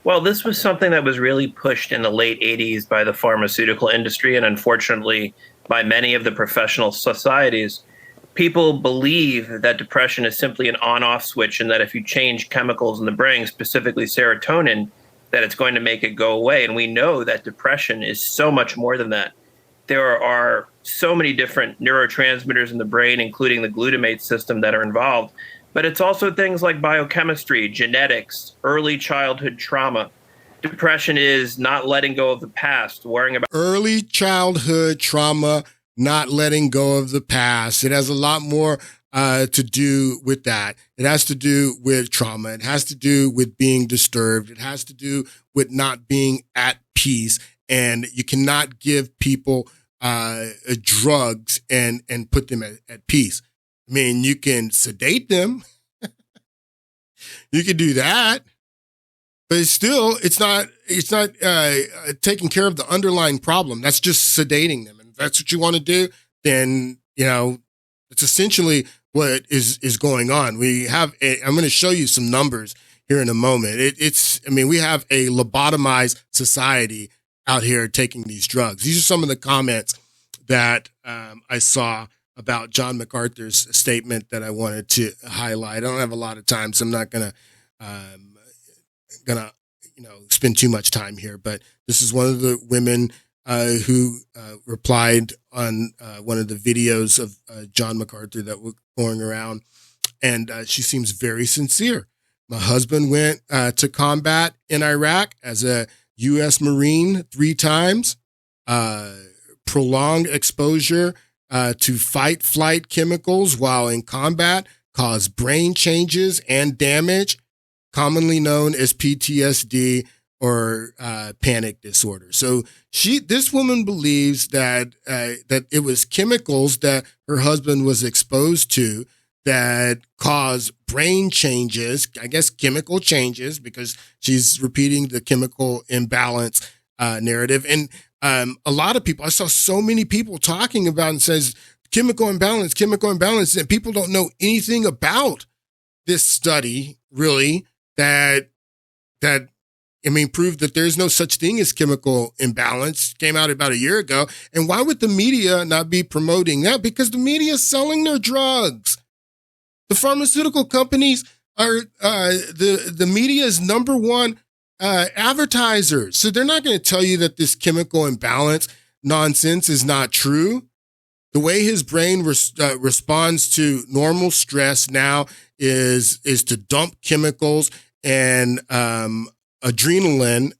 Speaker 4: Well, this was something that was really pushed in the late 80s by the pharmaceutical industry, and unfortunately, by many of the professional societies. people believe that depression is simply an on-off switch, and that if you change chemicals in the brain, specifically serotonin, that it's going to make it go away. And we know that depression is so much more than that. There are so many different neurotransmitters in the brain, including the glutamate system, that are involved. But it's also things like biochemistry, genetics, early childhood trauma. Depression is not letting go of the past, worrying about
Speaker 1: early childhood trauma, not letting go of the past. It has a lot more to do with that. It has to do with trauma. It has to do with being disturbed. It has to do with not being at peace. And you cannot give people drugs and put them at peace. I mean, you can sedate them. You can do that. But it's not taking care of the underlying problem. That's just sedating them. And if that's what you want to do, then, it's essentially what is going on. I'm going to show you some numbers here in a moment. We have a lobotomized society out here taking these drugs. These are some of the comments that I saw about John MacArthur's statement that I wanted to highlight. I don't have a lot of time, so I'm not going to spend too much time here, but this is one of the women who replied on one of the videos of John MacArthur that were going around, and she seems very sincere. My husband went to combat in Iraq as a U.S. Marine 3 times. Prolonged exposure to fight-flight chemicals while in combat caused brain changes and damage, commonly known as PTSD or panic disorder. So this woman believes that it was chemicals that her husband was exposed to that cause brain changes, I guess chemical changes, because she's repeating the chemical imbalance narrative. And a lot of people, I saw so many people talking about and says chemical imbalance, and people don't know anything about this study really that proved that there's no such thing as chemical imbalance. Came out about a year ago. And why would the media not be promoting that? Because the media is selling their drugs. The pharmaceutical companies are the media's number one advertisers. So they're not going to tell you that this chemical imbalance nonsense is not true. The way his brain responds to normal stress now is to dump chemicals and adrenaline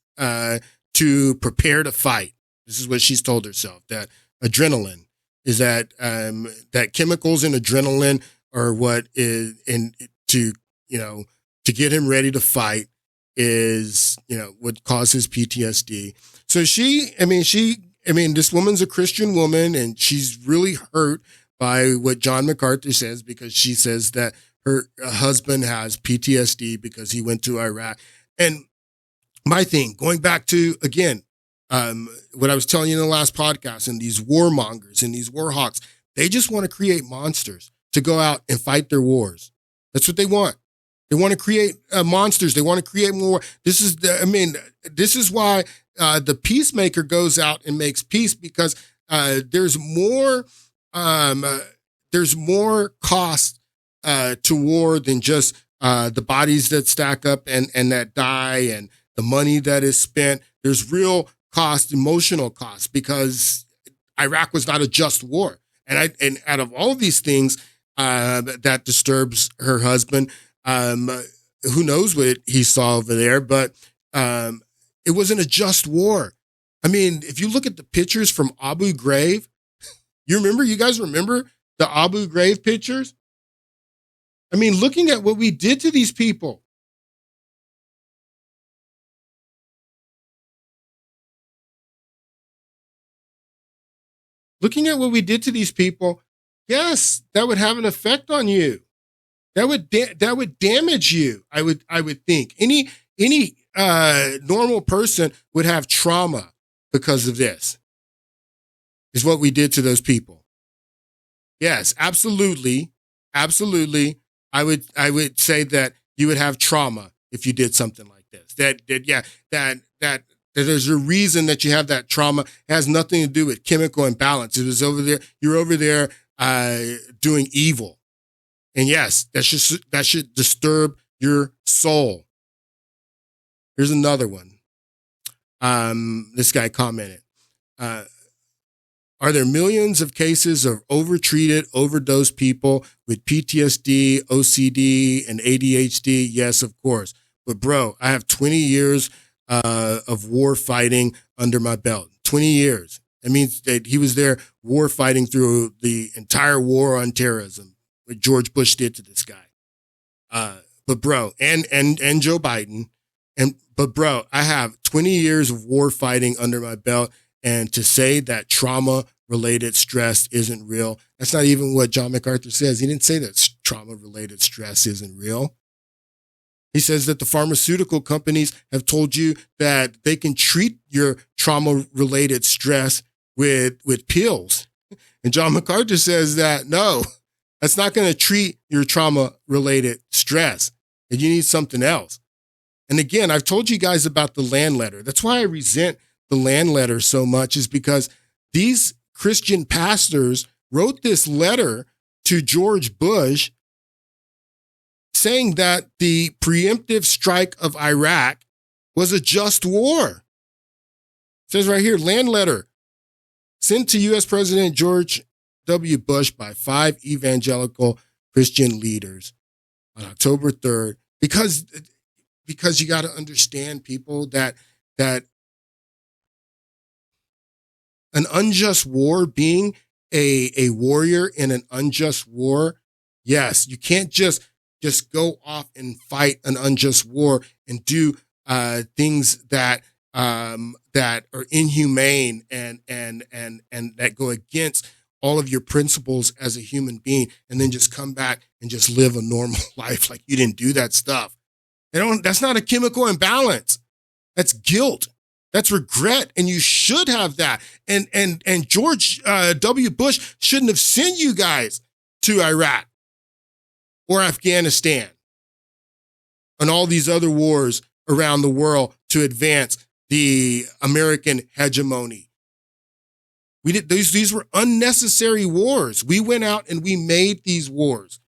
Speaker 1: to prepare to fight. This is what she's told herself, that adrenaline is that chemicals and adrenaline are what is to get him ready to fight is, what causes PTSD. So this woman's a Christian woman, and she's really hurt by what John MacArthur says, because she says that her husband has PTSD because he went to Iraq. And my thing, going back to, again, what I was telling you in the last podcast, and these warmongers and these war hawks, they just want to create monsters to go out and fight their wars. That's what they want. They want to create monsters. They want to create more. This is why the peacemaker goes out and makes peace, because there's more cost to war than just the bodies that stack up and that die and the money that is spent. There's real cost, emotional cost, because Iraq was not a just war. And out of all of these things that disturbs her husband, who knows what he saw over there, but it wasn't a just war. I mean, if you look at the pictures from Abu Ghraib, you guys remember the Abu Ghraib pictures? I mean, looking at what we did to these people. Looking at what we did to these people, yes, that would have an effect on you. That would damage you. I would think any normal person would have trauma because of this. Is what we did to those people. Yes, absolutely, absolutely. I would say that you would have trauma if you did something like this. That there's a reason that you have that trauma. It has nothing to do with chemical imbalance. It was over there. You're over there doing evil. And yes, that should disturb your soul. Here's another one. This guy commented, are there millions of cases of overtreated, overdosed people with PTSD, OCD, and ADHD? Yes, of course. But bro, I have 20 years of war fighting under my belt. 20 years. That means that he was there war fighting through the entire war on terrorism, what George Bush did to this guy. But bro, and Joe Biden, but bro, I have 20 years of war fighting under my belt, and to say that trauma-related stress isn't real, that's not even what John MacArthur says. He didn't say that trauma-related stress isn't real. He says that the pharmaceutical companies have told you that they can treat your trauma-related stress with pills. And John MacArthur says that, no, that's not going to treat your trauma-related stress, and you need something else. And again, I've told you guys about the land letter. That's why I resent the land letter so much, is because these Christian pastors wrote this letter to George Bush saying that the preemptive strike of Iraq was a just war. It says right here, land letter sent to U.S. President George W. Bush by 5 evangelical Christian leaders on October 3rd, because you got to understand, people, that an unjust war, being a warrior in an unjust war, yes, you can't just go off and fight an unjust war and do things that are inhumane and that go against all of your principles as a human being, and then just come back and just live a normal life like you didn't do that stuff. That's not a chemical imbalance. That's guilt. That's regret. And you should have that. And George W. Bush shouldn't have sent you guys to Iraq or Afghanistan and all these other wars around the world to advance the American hegemony. We did these were unnecessary wars. We went out and we made these wars.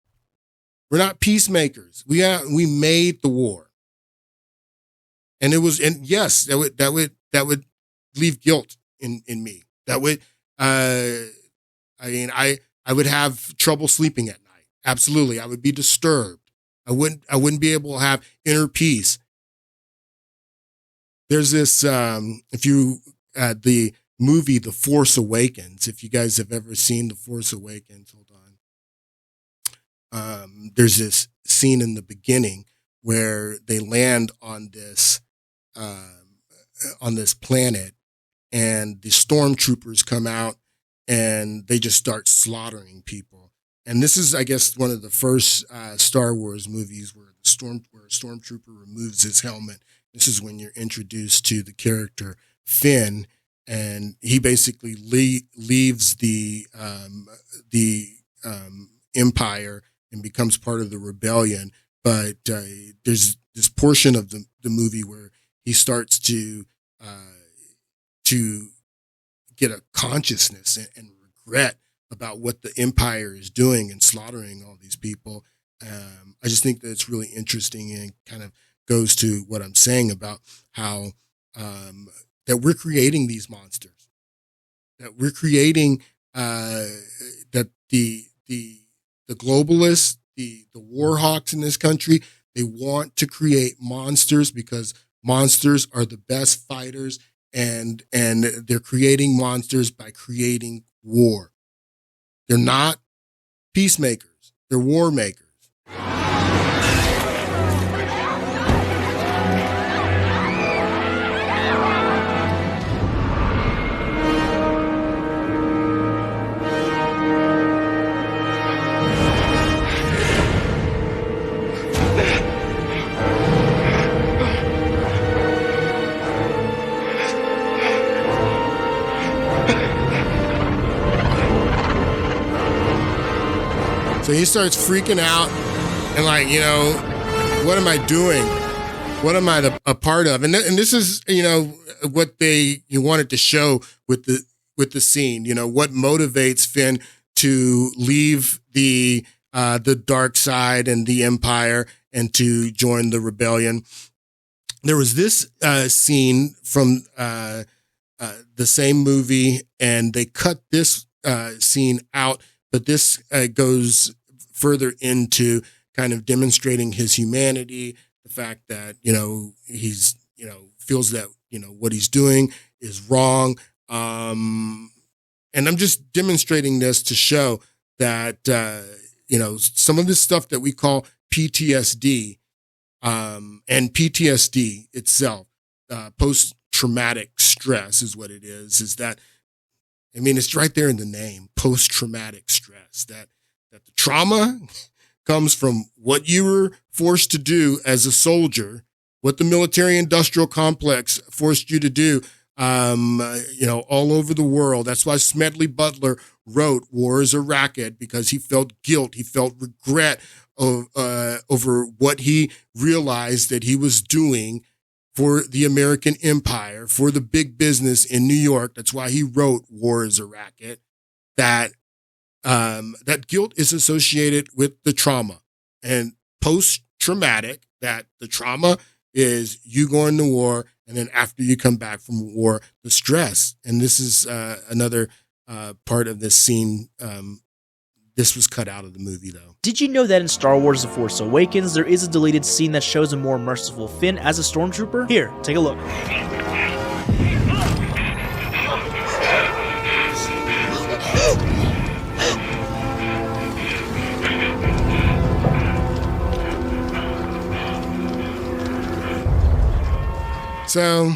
Speaker 1: We're not peacemakers. We made the war. And yes, that would leave guilt in me. That would, I would have trouble sleeping at night. Absolutely. I would be disturbed. I wouldn't be able to have inner peace. There's this, the movie, The Force Awakens, if you guys have ever seen The Force Awakens, hold on. There's this scene in the beginning where they land on this planet, and the stormtroopers come out and they just start slaughtering people. And this is, I guess, one of the first Star Wars movies where a stormtrooper removes his helmet. This is when you're introduced to the character Finn, and he basically leaves the Empire and becomes part of the rebellion. But there's this portion of the movie where he starts to get a consciousness and regret about what the Empire is doing and slaughtering all these people. I just think that it's really interesting and kind of goes to what I'm saying about how that we're creating these monsters, that we're creating that the globalists, the war hawks in this country, they want to create monsters because monsters are the best fighters, and they're creating monsters by creating war. They're not peacemakers. They're war makers. So he starts freaking out and what am I doing? What am I a part of? And this is, what you wanted to show with the scene, what motivates Finn to leave the dark side and the empire and to join the rebellion. There was this scene from the same movie, and they cut this scene out, but this goes further into kind of demonstrating his humanity, the fact that, he's, feels that, what he's doing is wrong. And I'm just demonstrating this to show that, some of this stuff that we call PTSD, and PTSD itself, post-traumatic stress is what it is that, it's right there in the name, post-traumatic stress, that the trauma comes from what you were forced to do as a soldier, what the military-industrial complex forced you to do, all over the world. That's why Smedley Butler wrote War is a Racket, because he felt guilt. He felt regret over what he realized that he was doing for the American empire, for the big business in New York. That's why he wrote War is a Racket. That guilt is associated with the trauma, and post-traumatic, that the trauma is you going to war, and then after you come back from war, the stress. And this is another part of this scene. This was cut out of the movie, though.
Speaker 5: Did you know that in Star Wars The Force Awakens, there is a deleted scene that shows a more merciful Finn as a stormtrooper? Here, take a look.
Speaker 1: So,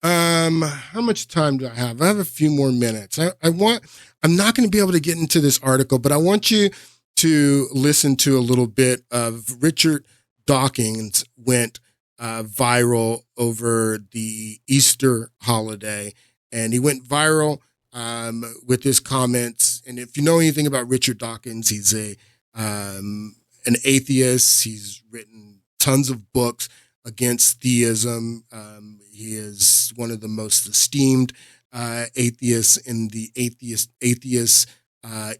Speaker 1: how much time do I have? I have a few more minutes. I'm not going to be able to get into this article, but I want you to listen to a little bit of Richard Dawkins went viral over the Easter holiday, and he went viral with his comments. And if you know anything about Richard Dawkins, he's an atheist. He's written tons of books against theism. He is one of the most esteemed atheists in the atheist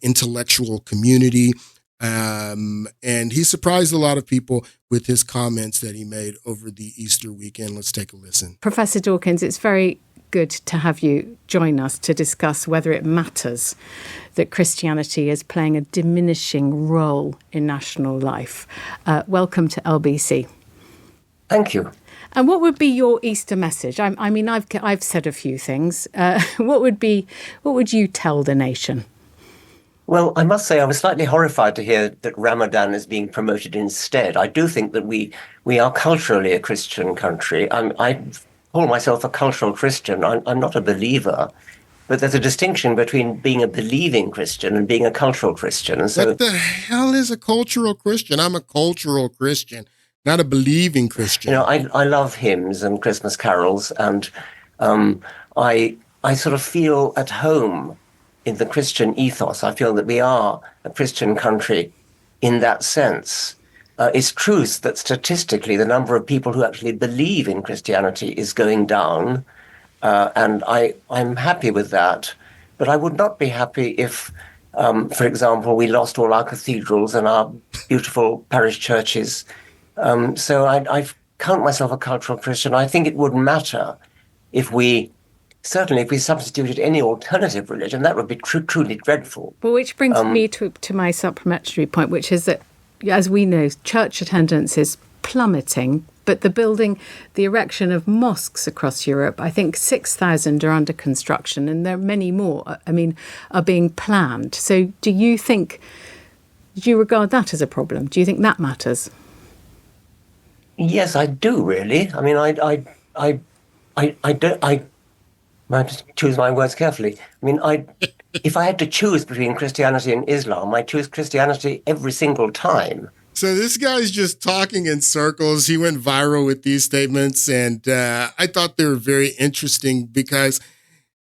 Speaker 1: intellectual community. And he surprised a lot of people with his comments that he made over the Easter weekend. Let's take a listen.
Speaker 6: Professor Dawkins, it's very good to have you join us to discuss whether it matters that Christianity is playing a diminishing role in national life. Welcome to LBC.
Speaker 7: Thank you.
Speaker 6: And what would be your Easter message? I've said a few things. What would you tell the nation?
Speaker 7: Well, I must say I was slightly horrified to hear that Ramadan is being promoted instead. I do think that we are culturally a Christian country. I call myself a cultural Christian. I'm not a believer, but there's a distinction between being a believing Christian and being a cultural Christian. And so,
Speaker 1: what the hell is a cultural Christian? I'm a cultural Christian, not a believing Christian.
Speaker 7: I love hymns and Christmas carols, and I sort of feel at home in the Christian ethos. I feel that we are a Christian country in that sense. It's true that statistically the number of people who actually believe in Christianity is going down, and I'm happy with that. But I would not be happy if, for example, we lost all our cathedrals and our beautiful parish churches. So I count myself a cultural Christian. I think it would matter if we substituted any alternative religion. That would be truly dreadful.
Speaker 6: Well, which brings me to my supplementary point, which is that, as we know, church attendance is plummeting, but the erection of mosques across Europe, I think 6,000 are under construction, and there are many more, are being planned. So do you regard that as a problem? Do you think that matters?
Speaker 7: Yes, I do, really. I have to choose my words carefully. If I had to choose between Christianity and Islam, I choose Christianity every single time.
Speaker 1: So this guy's just talking in circles. He went viral with these statements, and I thought they were very interesting because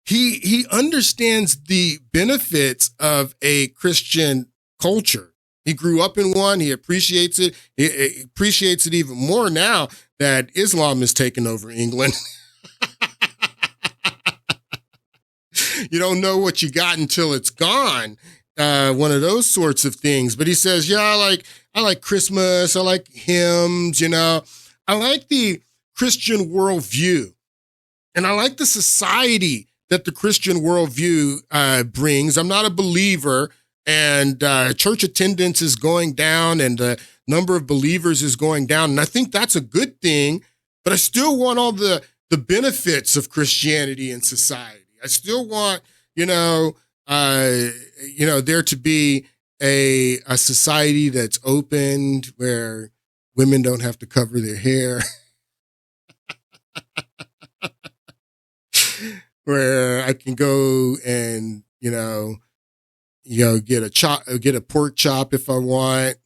Speaker 1: he understands the benefits of a Christian culture. He grew up in one. He appreciates it. He appreciates it even more now that Islam has taken over England. You don't know what you got until it's gone. One of those sorts of things. But he says, yeah, I like Christmas. I like hymns, I like the Christian worldview. And I like the society that the Christian worldview brings. I'm not a believer, and church attendance is going down, and the number of believers is going down. And I think that's a good thing, but I still want all the benefits of Christianity in society. I still want, there to be a society that's opened where women don't have to cover their hair, where I can go and, get a pork chop if I want,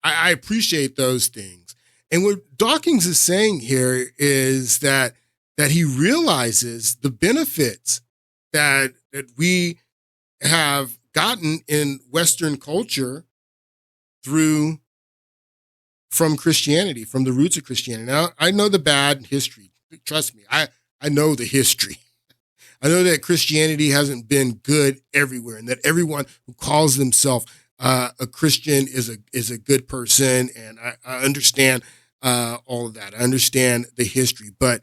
Speaker 1: I appreciate those things. And what Dawkins is saying here is that he realizes the benefits that we have gotten in Western culture from Christianity, from the roots of Christianity. Now, I know the bad history. Trust me, I know the history. I know that Christianity hasn't been good everywhere, and that everyone who calls themselves a Christian is a good person, and I understand all of that. I understand the history, but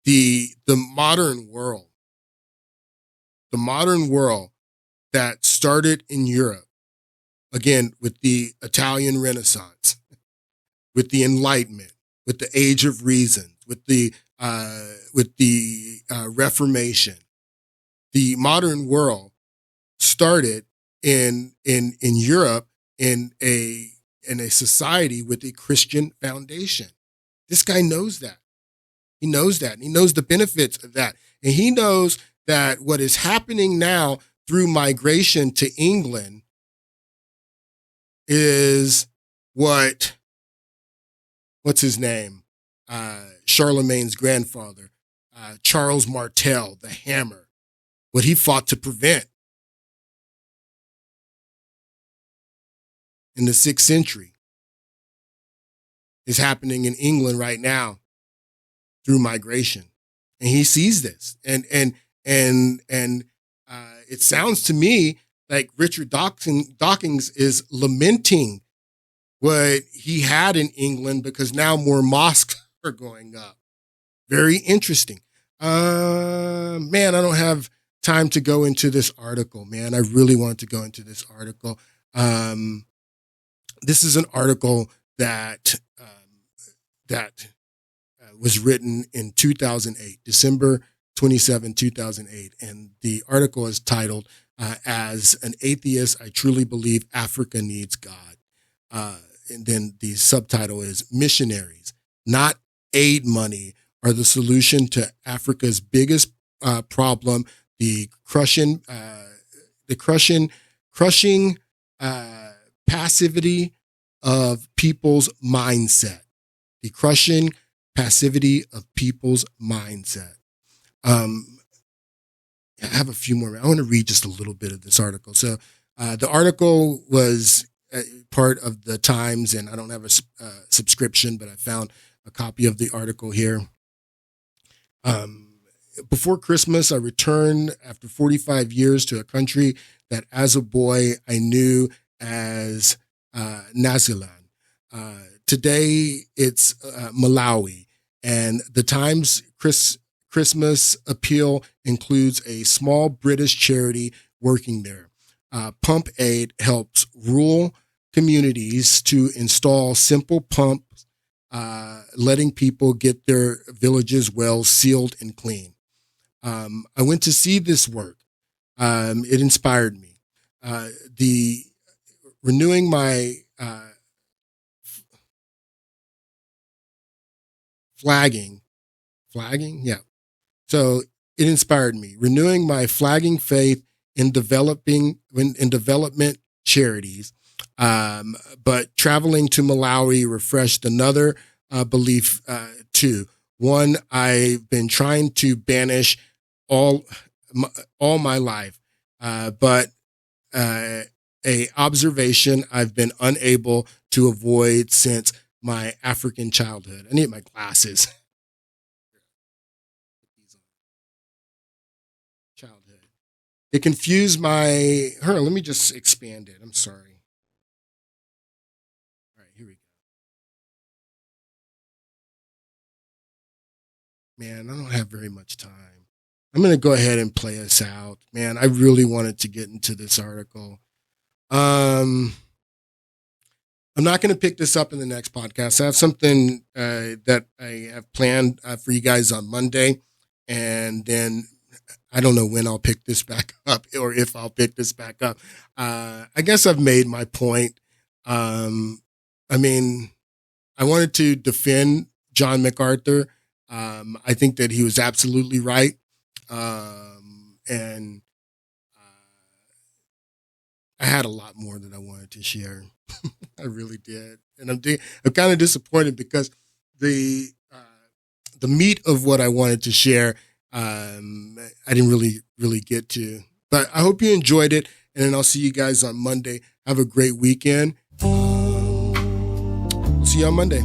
Speaker 1: the modern world that started in Europe, again, with the Italian Renaissance, with the Enlightenment, with the Age of Reason, with the Reformation, the modern world started in Europe in a society with a Christian foundation. This guy knows that. He knows that. And he knows the benefits of that. And he knows that what is happening now through migration to England is what's his name? Charlemagne's grandfather, Charles Martel, the Hammer, what he fought to prevent in the 6th century is happening in England right now through migration. And he sees this. And it sounds to me like Richard Dawkins is lamenting what he had in England because now more mosques are going up. Very interesting. Man, I don't have time to go into this article, man. I really want to go into this article. This is an article that was written in 2008, December 27, 2008. And the article is titled, As an Atheist, I Truly Believe Africa Needs God. And then the subtitle is Missionaries, Not Aid Money, Are the Solution to Africa's Biggest Problem, the crushing passivity of people's mindset. The crushing passivity of people's mindset. I have a few more. I want to read just a little bit of this article. So the article was part of the Times, and I don't have a subscription, but I found a copy of the article here. Before Christmas, I returned after 45 years to a country that as a boy I knew as Naziland. Today it's Malawi, and the Times Christmas appeal includes a small British charity working there. Pump Aid helps rural communities to install simple pumps, letting people get their villages wells sealed and clean. I went to see this work. It inspired me. The renewing my flagging, yeah. So it inspired me. Renewing my flagging faith in development charities, but traveling to Malawi refreshed another belief too. One I've been trying to banish all my life, but a observation I've been unable to avoid since my African childhood. I need my glasses. It confused my, let me just expand it. I'm sorry. All right, here we go. Man, I don't have very much time. I'm going to go ahead and play us out. Man, I really wanted to get into this article. I'm not going to pick this up in the next podcast. I have something that I have planned for you guys on Monday. And then I don't know when I'll pick this back up or if I'll pick this back up. I guess I've made my point. I mean, I wanted to defend John MacArthur. I think that he was absolutely right. And I had a lot more that I wanted to share. I really did. And I'm kind of disappointed because the meat of what I wanted to share, I didn't really get to. But I hope you enjoyed it. And then I'll see you guys on Monday. Have a great weekend. I'll see you on Monday.